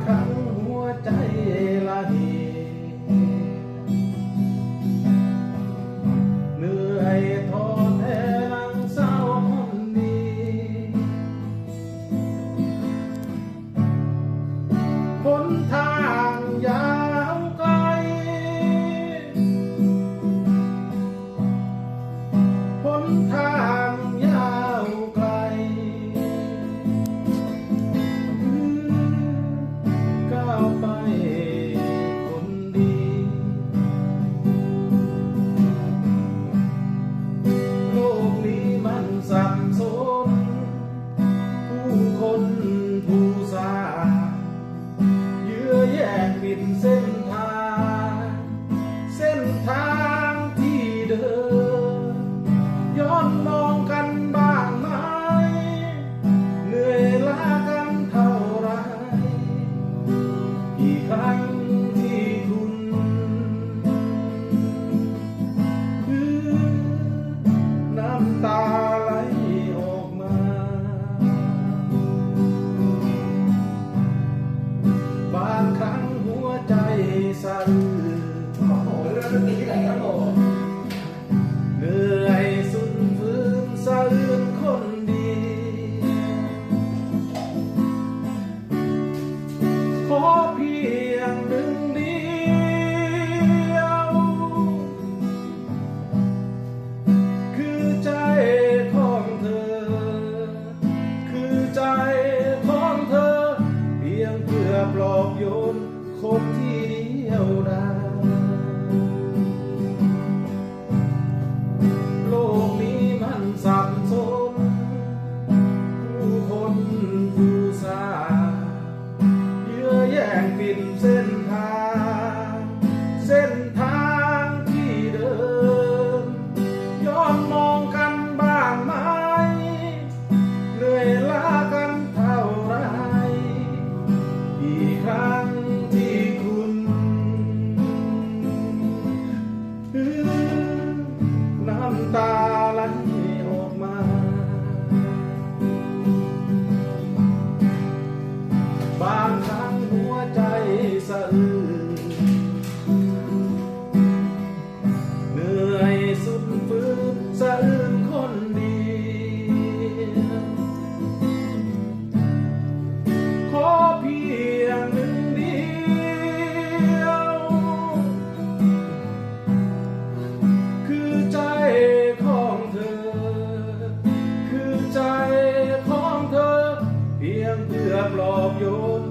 ครั้งหัวใจละเหเหนื่อยท้อแท้ลังเศร้าคนนี้หนทางยาวไกลหนทางยาวไกลก้าวไปคนดีโลกนี้มันสับสนผู้คนผู้สร้างเยื้อแย่งปิดเส้นทางที่เดินย้อนมองกันบ้างไหมเหนื่อยล้ากันเท่าไรกี่ครั้งที่คุณน้ำตาไหลออกมาบางครั้งหัวใจสั่นเหนื่อยสุดฝืนสะอื้นคนดีขอเพียงหนึ่งเดียวคือใจของเธอคือใจของเธอเพียงเพื่อปลอบโยนคนที่เดียวดายโลกนี้มันสับสนผู้คนผู้สร้างเยื้อแย่งปิดเส้นทางที่เดิมย้อนมองกันบ้างไหมเหนื่อยล้ากันเท่าไรกี่ครั้งที่คุณน้ำตาไหลออกมาบางครั้งหัวใจสะอื้นเหนื่อยสุดฝืนสะอื้นคนดีขอเพียงหนึ่งเดียวคือใจของเธอคือใจของเธอเพียงเพื่อปลอบโยน